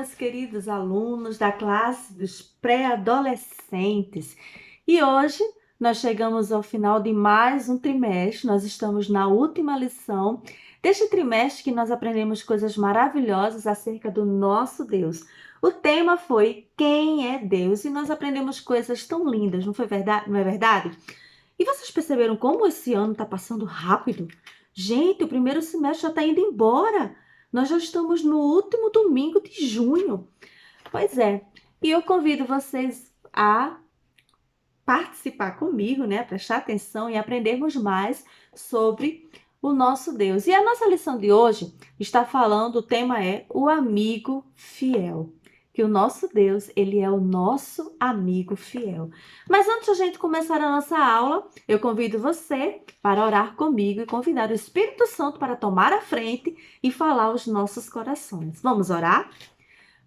meus queridos alunos da classe dos pré-adolescentes. E hoje nós chegamos ao final de mais um trimestre, nós estamos na última lição deste trimestre que nós aprendemos coisas maravilhosas acerca do nosso Deus. O tema foi Quem é Deus? E nós aprendemos coisas tão lindas, não foi verdade? Não é verdade? E vocês perceberam como esse ano está passando rápido? Gente, o primeiro semestre já está indo embora. Nós já estamos no último domingo de junho. Pois é, e eu convido vocês a participar comigo, né? Prestar atenção e aprendermos mais sobre o nosso Deus. E a nossa lição de hoje está falando, o tema é o amigo fiel. Que o nosso Deus, ele é o nosso amigo fiel. Mas antes de a gente começar a nossa aula, eu convido você para orar comigo e convidar o Espírito Santo para tomar a frente e falar aos nossos corações. Vamos orar?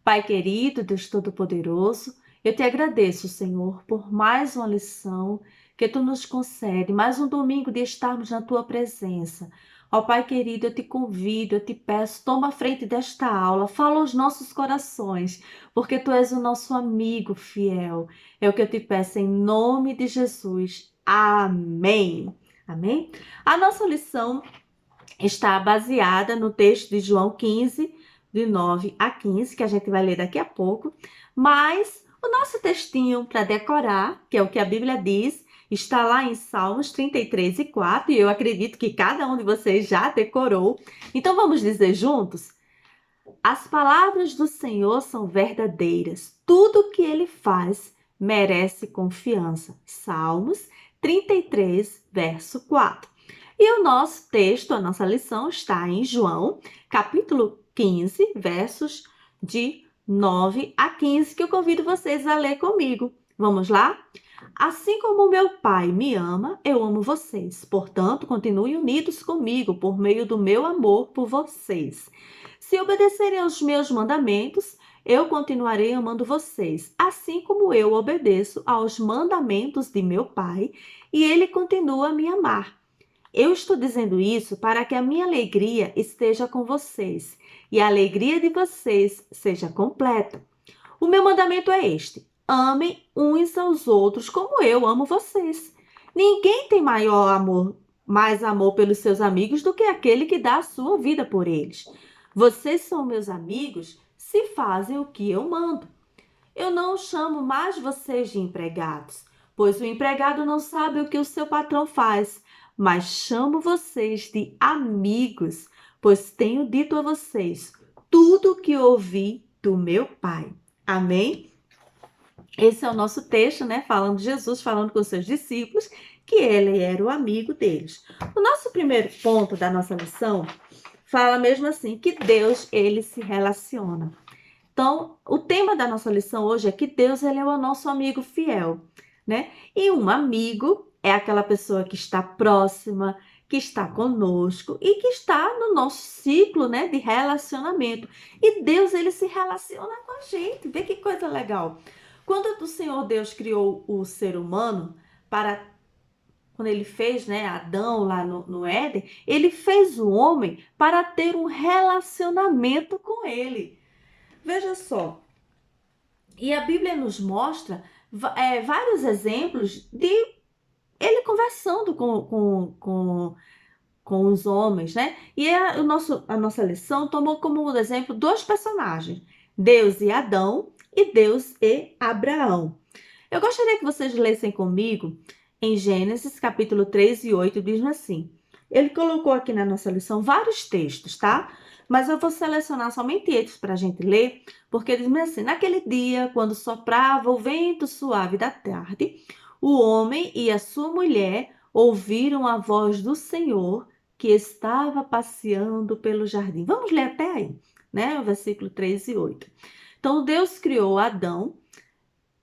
Pai querido, Deus Todo-Poderoso, eu te agradeço, Senhor, por mais uma lição que tu nos concede, mais um domingo de estarmos na tua presença. Ó Pai querido, eu te convido, eu te peço, toma a frente desta aula, fala aos nossos corações, porque tu és o nosso amigo fiel. É o que eu te peço em nome de Jesus. Amém. Amém? A nossa lição está baseada no texto de João 15, de 9 a 15, que a gente vai ler daqui a pouco, mas o nosso textinho para decorar, que é o que a Bíblia diz, está lá em Salmos 33 e 4, e eu acredito que cada um de vocês já decorou. Então vamos dizer juntos? As palavras do Senhor são verdadeiras, tudo que ele faz merece confiança. Salmos 33, verso 4. E o nosso texto, a nossa lição está em João, capítulo 15, versos de 9 a 15, que eu convido vocês a ler comigo. Vamos lá? Assim como meu Pai me ama, eu amo vocês. Portanto, continuem unidos comigo por meio do meu amor por vocês. Se obedecerem aos meus mandamentos, eu continuarei amando vocês, assim como eu obedeço aos mandamentos de meu Pai, e ele continua a me amar. Eu estou dizendo isso para que a minha alegria esteja com vocês e a alegria de vocês seja completa. O meu mandamento é este: amem uns aos outros como eu amo vocês. Ninguém tem mais amor pelos seus amigos do que aquele que dá a sua vida por eles. Vocês são meus amigos se fazem o que eu mando. Eu não chamo mais vocês de empregados, pois o empregado não sabe o que o seu patrão faz, mas chamo vocês de amigos, pois tenho dito a vocês tudo o que ouvi do meu Pai. Amém? Esse é o nosso texto, né? Falando de Jesus, falando com seus discípulos, que ele era o amigo deles. O nosso primeiro ponto da nossa lição fala mesmo assim, que Deus, ele se relaciona. Então, o tema da nossa lição hoje é que Deus, ele é o nosso amigo fiel, né? E um amigo é aquela pessoa que está próxima, que está conosco e que está no nosso ciclo, né, de relacionamento. E Deus, ele se relaciona com a gente. Vê que coisa legal. Quando o Senhor Deus criou o ser humano quando ele fez, né, Adão lá no Éden, ele fez o homem para ter um relacionamento com ele. Veja só, e a Bíblia nos mostra vários exemplos de ele conversando com os homens, né? E a nossa lição tomou como exemplo dois personagens, Deus e Adão e Deus e Abraão. Eu gostaria que vocês lessem comigo em Gênesis capítulo 3 e 8, diz assim. Ele colocou aqui na nossa lição vários textos, tá? Mas eu vou selecionar somente eles para a gente ler, porque diz assim: naquele dia, quando soprava o vento suave da tarde, o homem e a sua mulher ouviram a voz do Senhor que estava passeando pelo jardim. Vamos ler até aí, né? O versículo 3 e 8. Então, Deus criou Adão,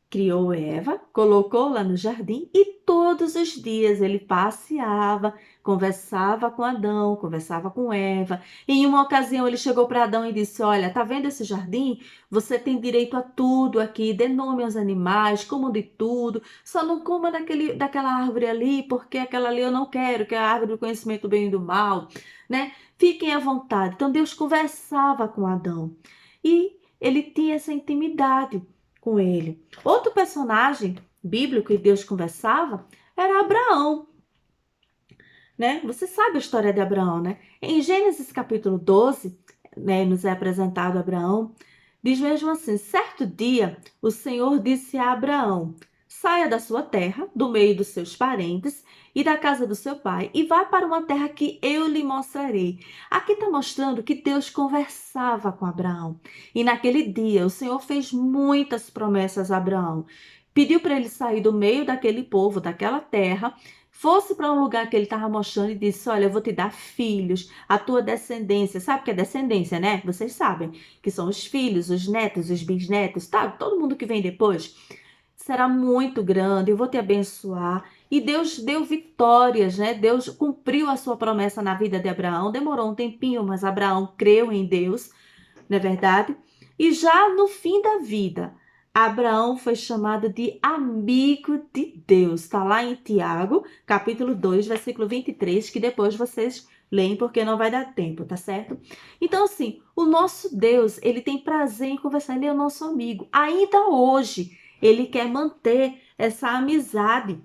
criou Eva, colocou lá no jardim e todos os dias ele passeava, conversava com Adão, conversava com Eva. Em uma ocasião ele chegou para Adão e disse: olha, tá vendo esse jardim? Você tem direito a tudo aqui, dê nome aos animais, coma de tudo, só não coma daquela árvore ali, porque aquela ali eu não quero, que é a árvore do conhecimento do bem e do mal, né? Fiquem à vontade. Então Deus conversava com Adão. E ele tinha essa intimidade com ele. Outro personagem bíblico que Deus conversava era Abraão, né? Você sabe a história de Abraão, né? Em Gênesis capítulo 12, né, nos é apresentado Abraão, diz mesmo assim: certo dia o Senhor disse a Abraão: saia da sua terra, do meio dos seus parentes e da casa do seu pai, e vá para uma terra que eu lhe mostrarei. Aqui está mostrando que Deus conversava com Abraão. E naquele dia o Senhor fez muitas promessas a Abraão. Pediu para ele sair do meio daquele povo, daquela terra, fosse para um lugar que ele estava mostrando e disse: olha, eu vou te dar filhos, a tua descendência. Sabe o que é descendência, né? Vocês sabem que são os filhos, os netos, os bisnetos, tá? Todo mundo que vem depois será muito grande, eu vou te abençoar. E Deus deu vitórias, né? Deus cumpriu a sua promessa na vida de Abraão. Demorou um tempinho, mas Abraão creu em Deus, não é verdade? E já no fim da vida, Abraão foi chamado de amigo de Deus. Está lá em Tiago, capítulo 2, versículo 23, que depois vocês leem porque não vai dar tempo, tá certo? Então, assim, o nosso Deus, ele tem prazer em conversar, ele é o nosso amigo. Ainda hoje, ele quer manter essa amizade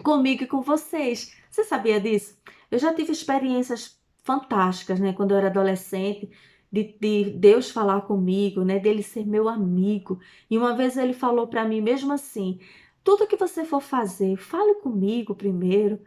comigo e com vocês. Você sabia disso? Eu já tive experiências fantásticas, né? Quando eu era adolescente, de Deus falar comigo, né? Dele ser meu amigo. E uma vez ele falou para mim mesmo assim: tudo que você for fazer, fale comigo primeiro.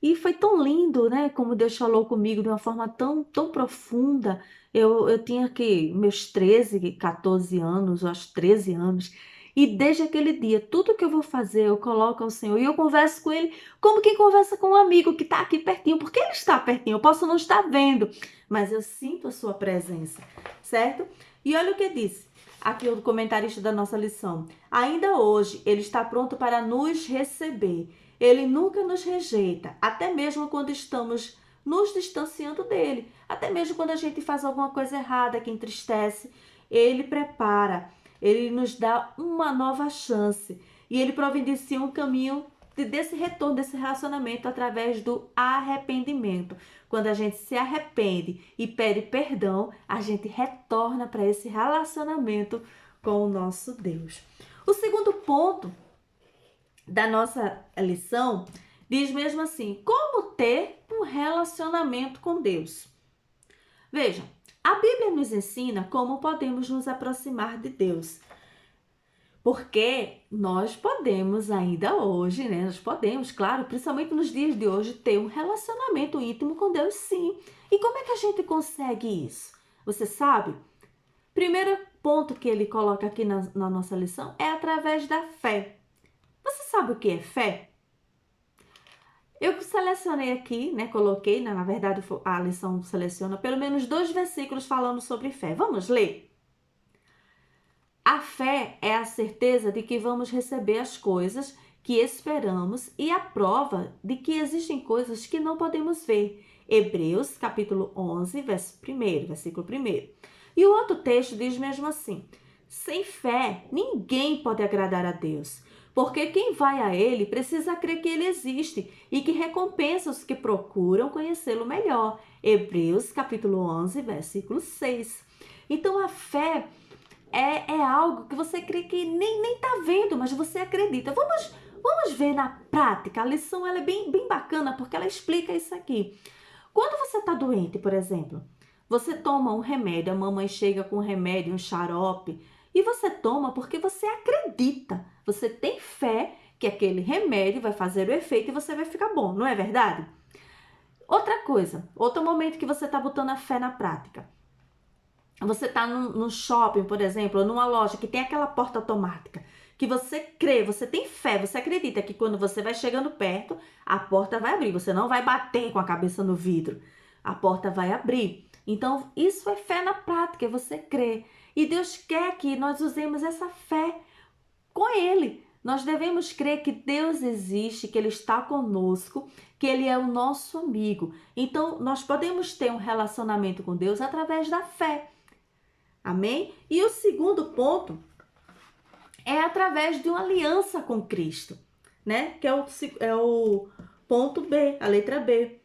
E foi tão lindo, né? Como Deus falou comigo de uma forma tão profunda. Eu tinha aqui meus 13, 14 anos, eu acho 13 anos. E desde aquele dia, tudo que eu vou fazer, eu coloco ao Senhor. E eu converso com Ele como quem conversa com um amigo que está aqui pertinho. Porque Ele está pertinho, eu posso não estar vendo, mas eu sinto a sua presença, certo? E olha o que disse aqui o comentarista da nossa lição. Ainda hoje, Ele está pronto para nos receber. Ele nunca nos rejeita, até mesmo quando estamos nos distanciando dele. Até mesmo quando a gente faz alguma coisa errada que entristece, ele prepara, ele nos dá uma nova chance. E ele providencia um caminho desse retorno, desse relacionamento através do arrependimento. Quando a gente se arrepende e pede perdão, a gente retorna para esse relacionamento com o nosso Deus. O segundo ponto da nossa lição diz mesmo assim: como ter um relacionamento com Deus. Veja, a Bíblia nos ensina como podemos nos aproximar de Deus. Porque nós podemos ainda hoje, né? Nós podemos, claro, principalmente nos dias de hoje, ter um relacionamento íntimo com Deus, sim. E como é que a gente consegue isso? Você sabe? Primeiro ponto que ele coloca aqui na nossa lição é através da fé. Você sabe o que é fé? Eu selecionei aqui, né? Coloquei, na verdade a lição seleciona pelo menos 2 versículos falando sobre fé. Vamos ler? A fé é a certeza de que vamos receber as coisas que esperamos e a prova de que existem coisas que não podemos ver. Hebreus, capítulo 11, versículo 1. E o outro texto diz mesmo assim: sem fé, ninguém pode agradar a Deus, porque quem vai a Ele precisa crer que Ele existe e que recompensa os que procuram conhecê-lo melhor. Hebreus, capítulo 11, versículo 6. Então, a fé é algo que você crê que nem tá vendo, mas você acredita. Vamos ver na prática. A lição ela é bem bacana porque ela explica isso aqui. Quando você está doente, por exemplo, você toma um remédio, a mamãe chega com um remédio, um xarope, e você toma porque você acredita. Você tem fé que aquele remédio vai fazer o efeito e você vai ficar bom, não é verdade? Outra coisa, outro momento que você está botando a fé na prática. Você está num shopping, por exemplo, ou numa loja que tem aquela porta automática, que você crê, você tem fé, você acredita que quando você vai chegando perto, a porta vai abrir. Você não vai bater com a cabeça no vidro. A porta vai abrir. Então, isso é fé na prática, é você crer. E Deus quer que nós usemos essa fé com Ele. Nós devemos crer que Deus existe, que Ele está conosco, que Ele é o nosso amigo. Então, nós podemos ter um relacionamento com Deus através da fé. Amém? E o segundo ponto é através de uma aliança com Cristo, né? Que é o ponto B, a letra B.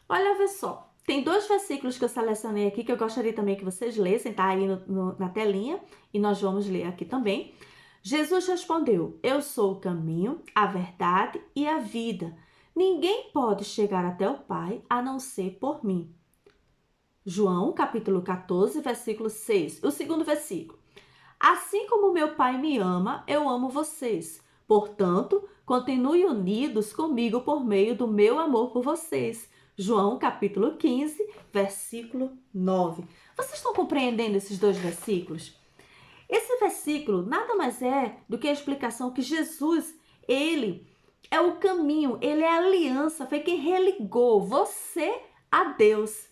Olha, vê só. Tem 2 versículos que eu selecionei aqui que eu gostaria também que vocês lessem, tá aí na telinha, e nós vamos ler aqui também. Jesus respondeu: Eu sou o caminho, a verdade e a vida. Ninguém pode chegar até o Pai a não ser por mim. João, capítulo 14, versículo 6. O segundo versículo. Assim como meu Pai me ama, eu amo vocês. Portanto, continue unidos comigo por meio do meu amor por vocês. João, capítulo 15, versículo 9. Vocês estão compreendendo esses 2 versículos? Esse versículo nada mais é do que a explicação que Jesus, ele é o caminho, ele é a aliança, foi quem religou você a Deus,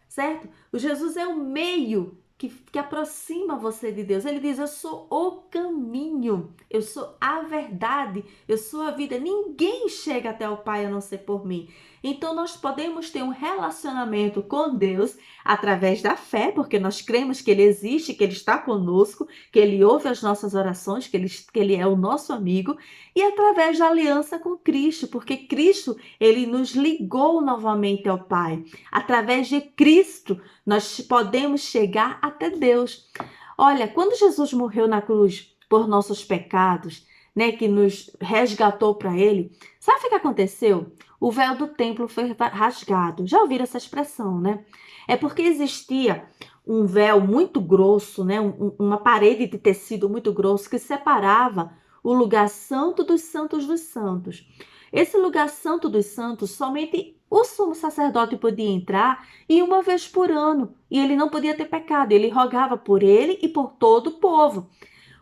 certo? O Jesus é o meio que aproxima você de Deus. Ele diz: eu sou o caminho, eu sou a verdade, eu sou a vida. Ninguém chega até o Pai a não ser por mim. Então nós podemos ter um relacionamento com Deus através da fé, porque nós cremos que Ele existe, que Ele está conosco, que Ele ouve as nossas orações, que Ele é o nosso amigo, e através da aliança com Cristo, porque Cristo, Ele nos ligou novamente ao Pai. Através de Cristo, nós podemos chegar até Deus. Olha, quando Jesus morreu na cruz por nossos pecados, né, que nos resgatou para Ele, sabe o que aconteceu? O véu do templo foi rasgado. Já ouviram essa expressão, né? É porque existia um véu muito grosso, né, uma parede de tecido muito grosso que separava o lugar santo dos santos dos santos. Esse lugar santo dos santos, somente o sumo sacerdote podia entrar e uma vez por ano. E ele não podia ter pecado. Ele rogava por ele e por todo o povo.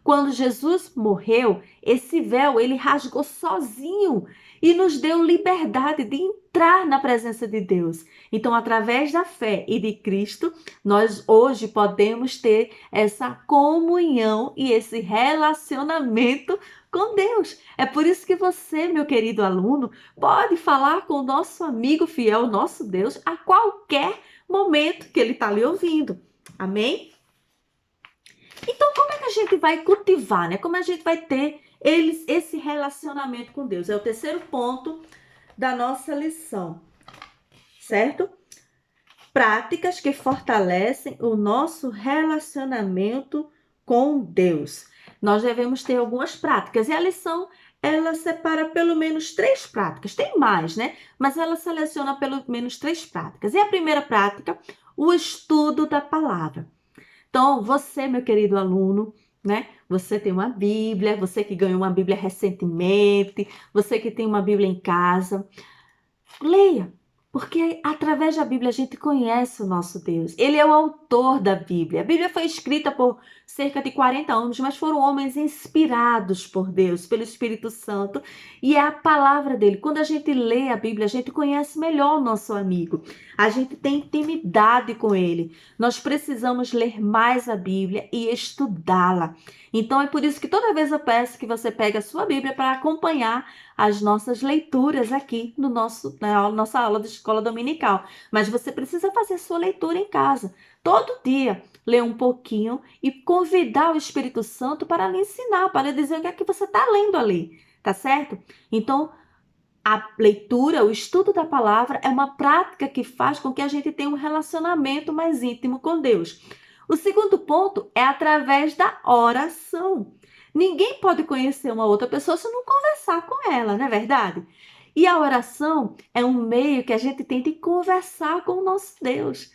Quando Jesus morreu, esse véu ele rasgou sozinho e nos deu liberdade de entrar na presença de Deus. Então, através da fé e de Cristo, nós hoje podemos ter essa comunhão e esse relacionamento com Deus. É por isso que você, meu querido aluno, pode falar com o nosso amigo fiel, nosso Deus, a qualquer momento que ele está lhe ouvindo. Amém? Então, como é que a gente vai cultivar, né? Como a gente vai ter esse relacionamento com Deus? É o terceiro ponto da nossa lição, certo? Práticas que fortalecem o nosso relacionamento com Deus. Nós devemos ter algumas práticas e a lição ela separa pelo menos 3 práticas. Tem mais, né? Mas ela seleciona pelo menos 3 práticas. E a primeira prática, o estudo da palavra. Então, você, meu querido aluno, né? Você tem uma Bíblia, você que ganhou uma Bíblia recentemente, você que tem uma Bíblia em casa, leia, porque através da Bíblia a gente conhece o nosso Deus. Ele é o autor da Bíblia. A Bíblia foi escrita por cerca de 40 anos, mas foram homens inspirados por Deus, pelo Espírito Santo, e é a palavra dele. Quando a gente lê a Bíblia, a gente conhece melhor o nosso amigo. A gente tem intimidade com ele. Nós precisamos ler mais a Bíblia e estudá-la. Então é por isso que toda vez eu peço que você pegue a sua Bíblia para acompanhar as nossas leituras aqui na nossa aula de escola dominical. Mas você precisa fazer sua leitura em casa. Todo dia, ler um pouquinho e convidar o Espírito Santo para lhe ensinar, para lhe dizer o que é que você está lendo ali, tá certo? Então, a leitura, o estudo da palavra é uma prática que faz com que a gente tenha um relacionamento mais íntimo com Deus. O segundo ponto é através da oração. Ninguém pode conhecer uma outra pessoa se não conversar com ela, não é verdade? E a oração é um meio que a gente tem de conversar com o nosso Deus.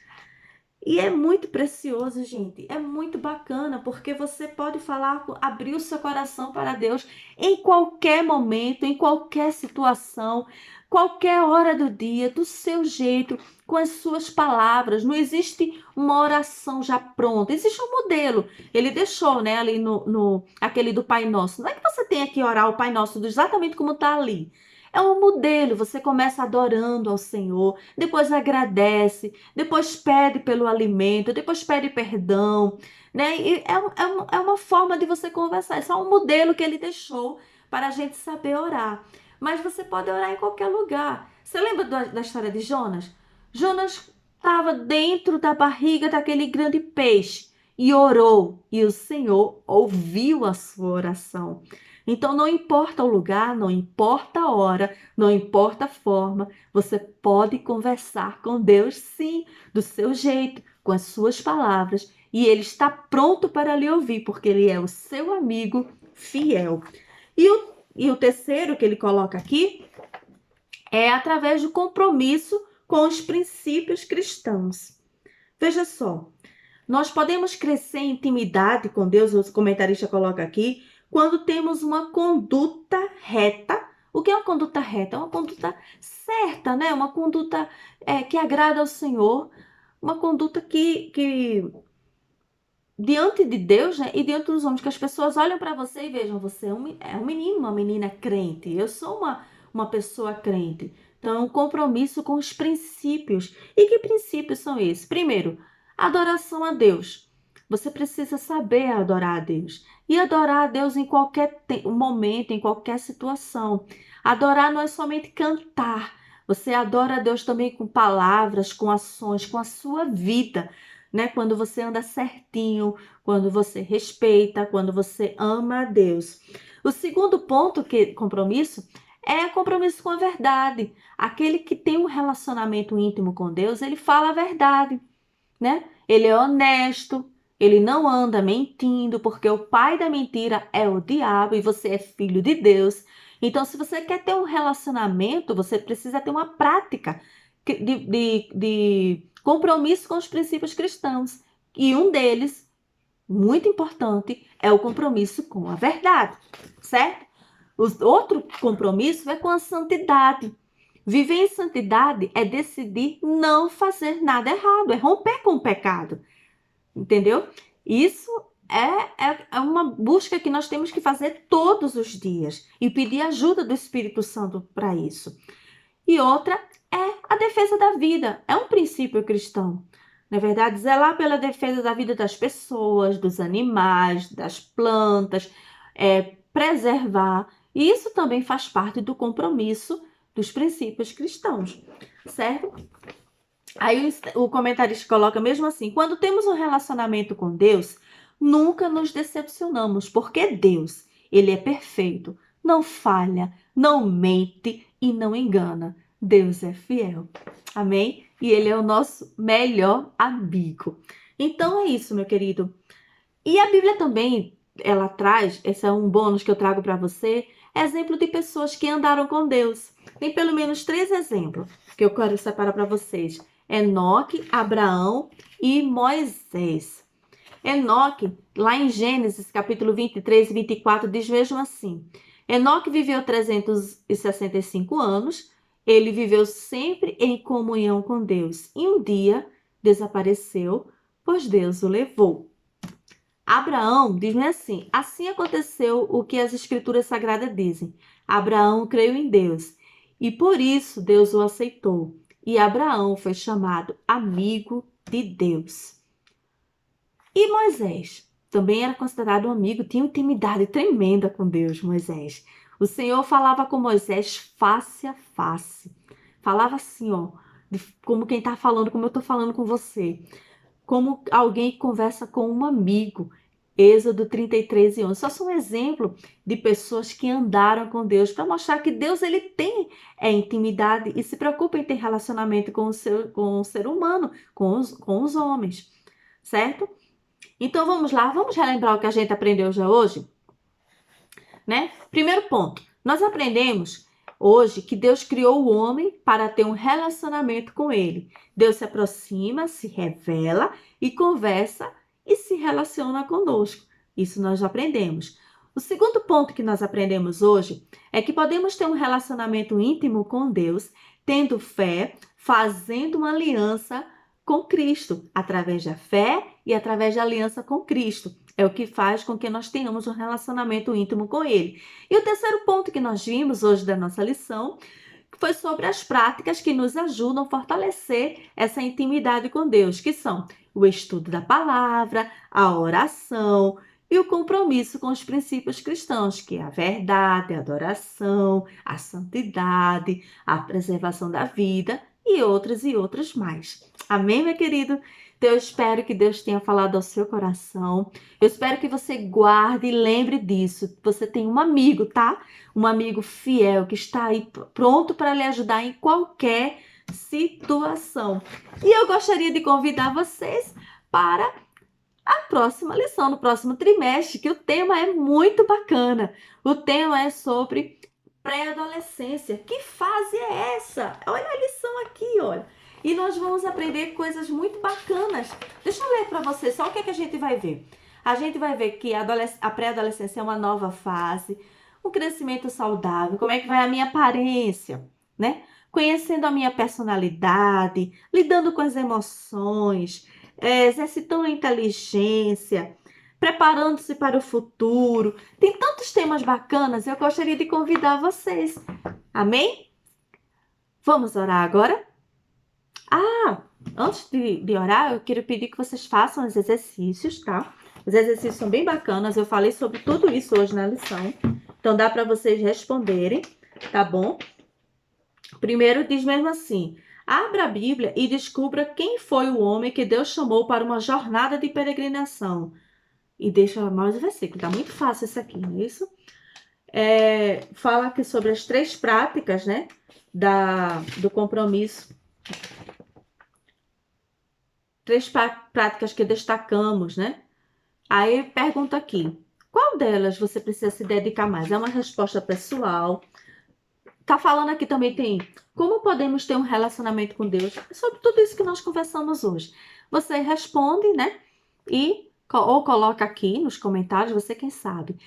E é muito precioso, gente. É muito bacana, porque você pode falar, abrir o seu coração para Deus em qualquer momento, em qualquer situação, qualquer hora do dia, do seu jeito, com as suas palavras. Não existe uma oração já pronta. Existe um modelo. Ele deixou, né, ali no aquele do Pai Nosso. Não é que você tenha que orar o Pai Nosso exatamente como está ali. É um modelo. Você começa adorando ao Senhor, depois agradece, depois pede pelo alimento, depois pede perdão, né? E é uma forma de você conversar. Isso é um modelo que ele deixou para a gente saber orar. Mas você pode orar em qualquer lugar. Você lembra da história de Jonas? Jonas estava dentro da barriga daquele grande peixe. e orou, e o Senhor ouviu a sua oração. Então, não importa o lugar, não importa a hora, não importa a forma, você pode conversar com Deus, sim, do seu jeito, com as suas palavras, e Ele está pronto para lhe ouvir, porque Ele é o seu amigo fiel. E o terceiro que ele coloca aqui é através do compromisso com os princípios cristãos. Veja só, nós podemos crescer em intimidade com Deus, o comentarista coloca aqui, quando temos uma conduta reta. O que é uma conduta reta? É uma conduta certa, né? Uma conduta que agrada ao Senhor, uma conduta que diante de Deus, né, e diante dos homens, que as pessoas olham para você e vejam, você é um menino, uma menina crente, eu sou uma pessoa crente. Então, é um compromisso com os princípios. E que princípios são esses? Primeiro, adoração a Deus. Você precisa saber adorar a Deus. E adorar a Deus em qualquer momento, em qualquer situação. Adorar não é somente cantar. Você adora a Deus também com palavras, com ações, com a sua vida, né? Quando você anda certinho, quando você respeita, quando você ama a Deus. O segundo ponto, compromisso, é compromisso com a verdade. Aquele que tem um relacionamento íntimo com Deus, ele fala a verdade, né? Ele é honesto, ele não anda mentindo, porque o pai da mentira é o diabo e você é filho de Deus. Então, se você quer ter um relacionamento, você precisa ter uma prática de compromisso com os princípios cristãos. E um deles, muito importante, é o compromisso com a verdade, certo? O outro compromisso é com a santidade. Viver em santidade é decidir não fazer nada errado, é romper com o pecado, entendeu? Isso é uma busca que nós temos que fazer todos os dias e pedir ajuda do Espírito Santo para isso. E outra é a defesa da vida, é um princípio cristão. Na verdade, zelar pela defesa da vida das pessoas, dos animais, das plantas, preservar. E isso também faz parte do compromisso dos princípios cristãos, certo? Aí o comentarista coloca mesmo assim: quando temos um relacionamento com Deus, nunca nos decepcionamos, porque Deus, ele é perfeito, não falha, não mente e não engana. Deus é fiel. Amém? E ele é o nosso melhor amigo. Então é isso, meu querido. E a Bíblia também, ela traz, esse é um bônus que eu trago para você, exemplo de pessoas que andaram com Deus. Tem pelo menos 3 exemplos que eu quero separar para vocês. Enoque, Abraão e Moisés. Enoque, lá em Gênesis, capítulo 23 e 24, diz mesmo assim: Enoque viveu 365 anos, ele viveu sempre em comunhão com Deus, e um dia desapareceu, pois Deus o levou. Abraão diz assim aconteceu o que as escrituras sagradas dizem. Abraão creu em Deus, e por isso Deus o aceitou. E Abraão foi chamado amigo de Deus. E Moisés também era considerado um amigo, tinha intimidade tremenda com Deus, Moisés. O Senhor falava com Moisés face a face. Falava assim, ó, como quem está falando, como eu estou falando com você. Como alguém que conversa com um amigo. Êxodo 33 e 11. Só são um exemplo de pessoas que andaram com Deus para mostrar que Deus ele tem intimidade e se preocupa em ter relacionamento com o ser humano, com os homens, certo? Então vamos lá, vamos relembrar o que a gente aprendeu já hoje, né? Primeiro ponto, nós aprendemos hoje que Deus criou o homem para ter um relacionamento com ele. Deus se aproxima, se revela e conversa e se relaciona conosco. Isso nós já aprendemos. O segundo ponto que nós aprendemos hoje é que podemos ter um relacionamento íntimo com Deus, tendo fé, fazendo uma aliança com Cristo, através da fé e através da aliança com Cristo. É o que faz com que nós tenhamos um relacionamento íntimo com Ele. E o terceiro ponto que nós vimos hoje da nossa lição foi sobre as práticas que nos ajudam a fortalecer essa intimidade com Deus, que são o estudo da palavra, a oração e o compromisso com os princípios cristãos, que é a verdade, a adoração, a santidade, a preservação da vida e outras mais. Amém, meu querido? Então, eu espero que Deus tenha falado ao seu coração. Eu espero que você guarde e lembre disso. Você tem um amigo, tá? Um amigo fiel que está aí pronto para lhe ajudar em qualquer situação. E eu gostaria de convidar vocês para a próxima lição, no próximo trimestre, que o tema é muito bacana. O tema é sobre pré-adolescência. Que fase é essa? Olha a lição aqui, olha. E nós vamos aprender coisas muito bacanas. Deixa eu ler para você só o que a gente vai ver. A gente vai ver que a pré-adolescência é uma nova fase, um crescimento saudável, como é que vai a minha aparência, né? Conhecendo a minha personalidade, lidando com as emoções, exercitando a inteligência, preparando-se para o futuro. Tem tantos temas bacanas, eu gostaria de convidar vocês. Amém? Vamos orar agora? Antes de orar, eu quero pedir que vocês façam os exercícios, tá? Os exercícios são bem bacanas, eu falei sobre tudo isso hoje na lição. Então dá para vocês responderem, tá bom? Primeiro diz mesmo assim: abra a Bíblia e descubra quem foi o homem que Deus chamou para uma jornada de peregrinação. E deixa mais o versículo, tá muito fácil isso aqui, não é isso? Fala aqui sobre as 3 práticas, né, do compromisso. 3 práticas que destacamos, né? Aí pergunta aqui, qual delas você precisa se dedicar mais? É uma resposta pessoal. Tá falando aqui também tem como podemos ter um relacionamento com Deus. É sobre tudo isso que nós conversamos hoje. Você responde, né? Ou coloca aqui nos comentários, você quem sabe.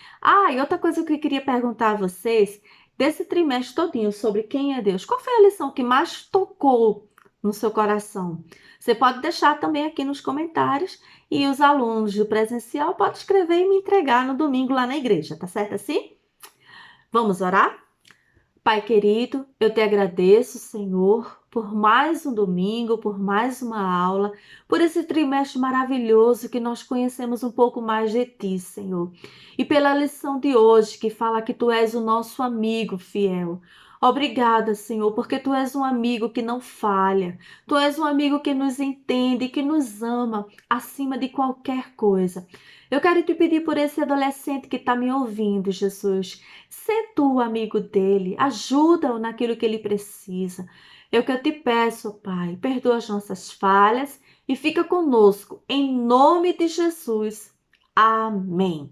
E outra coisa que eu queria perguntar a vocês, desse trimestre todinho, sobre quem é Deus, qual foi a lição que mais tocou no seu coração? Você pode deixar também aqui nos comentários e os alunos do presencial podem escrever e me entregar no domingo lá na igreja, tá certo assim? Vamos orar? Pai querido, eu te agradeço, Senhor, por mais um domingo, por mais uma aula, por esse trimestre maravilhoso que nós conhecemos um pouco mais de Ti, Senhor. E pela lição de hoje, que fala que Tu és o nosso amigo fiel. Obrigada, Senhor, porque Tu és um amigo que não falha. Tu és um amigo que nos entende, que nos ama acima de qualquer coisa. Eu quero te pedir por esse adolescente que está me ouvindo, Jesus. Sê tu amigo dele, ajuda-o naquilo que ele precisa. É o que eu te peço, Pai. Perdoa as nossas falhas e fica conosco, em nome de Jesus. Amém.